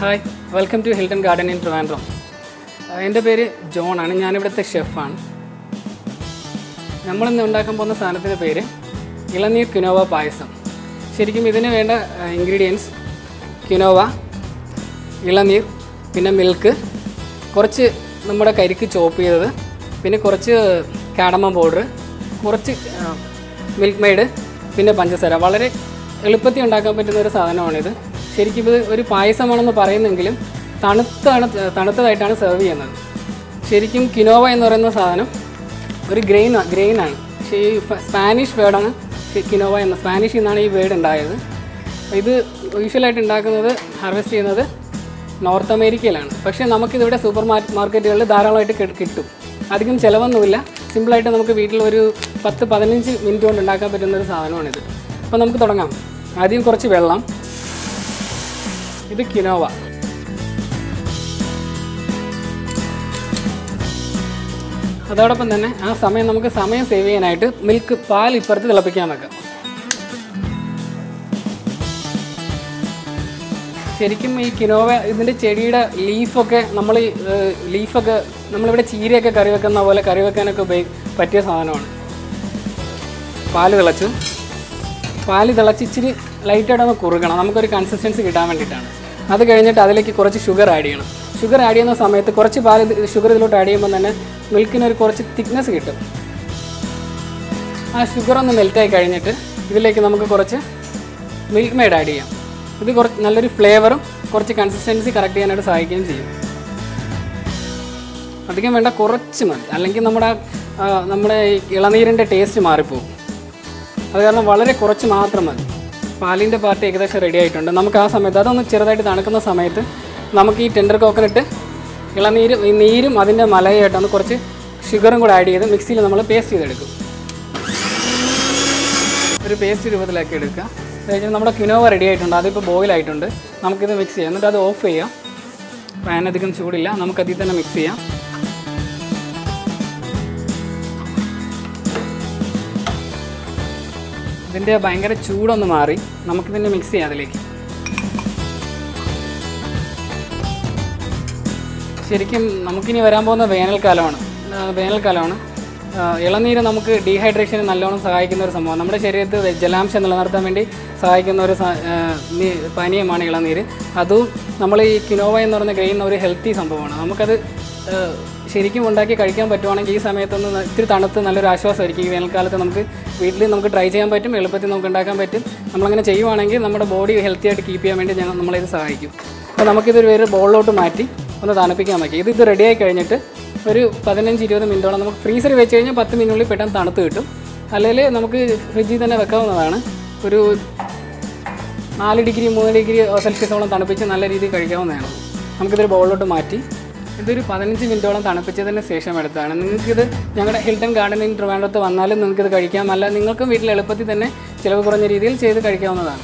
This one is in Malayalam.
Hi, welcome to Hilton Garden Inn Trivandrum. എൻ്റെ പേര് ജോണാണ്. ഞാനിവിടുത്തെ ഷെഫാണ്. നമ്മളിന്ന് ഉണ്ടാക്കാൻ പോകുന്ന സാധനത്തിൻ്റെ പേര് ഇളനീർ ക്വിനോവ പായസം. ശരിക്കും ഇതിന് വേണ്ട ഇൻഗ്രീഡിയൻസ് ക്വിനോവ, ഇളനീർ, പിന്നെ മിൽക്ക്, കുറച്ച് നമ്മുടെ കരിക്ക് ചോപ്പ് ചെയ്തത്, പിന്നെ കുറച്ച് കാഡമം പൗഡർ, കുറച്ച് മിൽക്ക് മെയ്ഡ്, പിന്നെ പഞ്ചസാര. വളരെ എളുപ്പത്തിൽ ഉണ്ടാക്കാൻ പറ്റുന്ന ഒരു സാധനമാണിത്. ശരിക്കും ഇത് ഒരു പായസമാണെന്ന് പറയുന്നെങ്കിലും തണുത്തതായിട്ടാണ് സെർവ് ചെയ്യുന്നത്. ശരിക്കും ക്വിനോവ എന്ന് പറയുന്ന സാധനം ഒരു ഗ്രെയിനാണ്. പക്ഷേ ഈ സ്പാനിഷ് വേർഡാണ് ക്വിനോവ എന്ന, സ്പാനിഷിൽ നിന്നാണ് ഈ വേർഡ് ഉണ്ടായത്. ഇത് യൂഷ്വലായിട്ട് ഉണ്ടാക്കുന്നത്, ഹാർവെസ്റ്റ് ചെയ്യുന്നത് നോർത്ത് അമേരിക്കയിലാണ്. പക്ഷേ നമുക്കിതിവിടെ സൂപ്പർ മാർക്കറ്റുകളിൽ ധാരാളമായിട്ട് കിട്ടും. അധികം ചിലവൊന്നുമില്ല. സിമ്പിളായിട്ട് നമുക്ക് വീട്ടിൽ ഒരു 10-15 മിനിറ്റ് കൊണ്ട് ഉണ്ടാക്കാൻ പറ്റുന്ന ഒരു സാധനമാണിത്. അപ്പോൾ നമുക്ക് തുടങ്ങാം. ആദ്യം കുറച്ച് വെള്ളം, ഇത് ക്വിനോവ, അതോടൊപ്പം തന്നെ നമുക്ക് സമയം സേവ് ചെയ്യാനായിട്ട് പാൽ ഇപ്പുറത്ത് തിളപ്പിക്കാൻ വെക്കാം. ശരിക്കും ഈ ക്വിനോവ ഇതിൻ്റെ ചെടിയുടെ ലീഫൊക്കെ നമ്മളിവിടെ ചീരയൊക്കെ കറി വെക്കുന്ന പോലെ കറി വെക്കാനൊക്കെ പറ്റിയ സാധനമാണ്. പാല് തിളച്ച് ഇച്ചിരി ലൈറ്റായിട്ടൊന്ന് കുറുകണം, നമുക്കൊരു കൺസിസ്റ്റൻസി കിട്ടാൻ വേണ്ടിയിട്ടാണ്. അത് കഴിഞ്ഞിട്ട് അതിലേക്ക് കുറച്ച് ഷുഗർ ആഡ് ചെയ്യണം. ഷുഗർ ആഡ് ചെയ്യുന്ന സമയത്ത് കുറച്ച് ഷുഗർ ഇതിലോട്ട് ആഡ് ചെയ്യുമ്പോൾ തന്നെ മിൽക്കിനൊരു കുറച്ച് തിക്നെസ് കിട്ടും. ആ ഷുഗർ ഒന്ന് മെൽറ്റായി കഴിഞ്ഞിട്ട് ഇതിലേക്ക് നമുക്ക് കുറച്ച് മിൽക്ക് മെയ്ഡ് ആഡ് ചെയ്യാം. ഇത് നല്ലൊരു ഫ്ലേവറും കുറച്ച് കൺസിസ്റ്റൻസി കറക്റ്റ് ചെയ്യാനായിട്ട് സഹായിക്കുകയും ചെയ്യും. അധികം വേണ്ട, കുറച്ച് മതി, അല്ലെങ്കിൽ നമ്മുടെ ഇളനീരിൻ്റെ ടേസ്റ്റ് മാറിപ്പോകും. അത് കാരണം വളരെ കുറച്ച് മാത്രം മതി. പാലിൻ്റെ പാർട്ടി ഏകദേശം റെഡി ആയിട്ടുണ്ട്. നമുക്ക് ആ സമയത്ത് അതൊന്ന് ചെറുതായിട്ട് തണുക്കുന്ന സമയത്ത് നമുക്ക് ഈ ടെൻഡർ കോക്കനട്ട്, നീരും അതിൻ്റെ മലയായിട്ടൊന്ന് കുറച്ച് ഷുഗറും കൂടെ ആഡ് ചെയ്ത് മിക്സിയിൽ നമ്മൾ പേസ്റ്റ് ചെയ്തെടുക്കും. ഒരു പേസ്റ്റ് രൂപത്തിലാക്കി എടുക്കുക. കഴിഞ്ഞാൽ നമ്മുടെ ക്വിനോവ റെഡി ആയിട്ടുണ്ട്. അതിപ്പോൾ ബോയിലായിട്ടുണ്ട്. നമുക്കിത് മിക്സ് ചെയ്യാം. എന്നിട്ട് അത് ഓഫ് ചെയ്യാം. പാനധികം ചൂടില്ല, നമുക്കതിൽ തന്നെ മിക്സ് ചെയ്യാം. ഇതിൻ്റെ ഭയങ്കര ചൂടൊന്ന് മാറി നമുക്കിതിൻ്റെ മിക്സ് ചെയ്യാം അതിലേക്ക്. ശരിക്കും നമുക്കിനി വരാൻ പോകുന്ന വേനൽക്കാലമാണ്. ഇളനീര് നമുക്ക് ഡീഹൈഡ്രേഷന് നല്ലോണം സഹായിക്കുന്ന ഒരു സംഭവം. നമ്മുടെ ശരീരത്തിൽ ജലാംശം നിലനിർത്താൻ വേണ്ടി സഹായിക്കുന്ന ഒരു പാനീയമാണ് ഇളനീര്. അതും നമ്മൾ ഈ ക്വിനോവ എന്ന് പറയുന്ന ഗ്രെയിൻ ഒരു ഹെൽത്തി സംഭവമാണ്. നമുക്കത് ശരിക്കും ഉണ്ടാക്കി കഴിക്കാൻ പറ്റുവാണെങ്കിൽ ഈ സമയത്തൊന്ന് ഇത്തിരി തണുത്ത് നല്ലൊരു ആശ്വാസമായിരിക്കും. ഈ വേനൽക്കാലത്ത് വീട്ടിൽ ട്രൈ ചെയ്യാൻ പറ്റും, എളുപ്പത്തിൽ നമുക്ക് ഉണ്ടാക്കാൻ പറ്റും. നമ്മളങ്ങനെ ചെയ്യുവാണെങ്കിൽ നമ്മുടെ ബോഡി ഹെൽത്തി ആയിട്ട് കീപ്പ് ചെയ്യാൻ വേണ്ടി നമ്മളിത് സഹായിക്കും. അപ്പോൾ നമുക്കിതൊരു വേറെ ബോളിലോട്ട് മാറ്റി ഒന്ന് തണുപ്പിക്കാൻ പറ്റും. ഇത് റെഡിയായി കഴിഞ്ഞിട്ട് ഒരു 15-20 മിനിറ്റോളം നമുക്ക് ഫ്രീസറിൽ വെച്ച് കഴിഞ്ഞാൽ 10 മിനിറ്റിനുള്ളിൽ പെട്ടെന്ന് തണുത്ത് കിട്ടും. അല്ലെങ്കിൽ നമുക്ക് ഫ്രിഡ്ജിൽ തന്നെ വെക്കാവുന്നതാണ്. ഒരു 4 ഡിഗ്രി 3 ഡിഗ്രി സെൽഷ്യസോളം തണുപ്പിച്ച് നല്ല രീതിയിൽ കഴിക്കാവുന്നതാണ്. നമുക്കിതൊരു ബോളിലോട്ട് മാറ്റി ഇതൊരു 15 മിനിറ്റോളം തണുപ്പിച്ചതിന് ശേഷം എടുത്താണ്. നിങ്ങൾക്കിത് ഞങ്ങളുടെ ഹിൽട്ടൺ ഗാർഡൻ ഇൻ ട്രിവാൻഡ്രത്ത് വന്നാലും നിങ്ങൾക്കിത് കഴിക്കാം. അല്ല, നിങ്ങൾക്കും വീട്ടിൽ എളുപ്പത്തിൽ തന്നെ ചിലവ് കുറഞ്ഞ രീതിയിൽ ചെയ്ത് കഴിക്കാവുന്നതാണ്.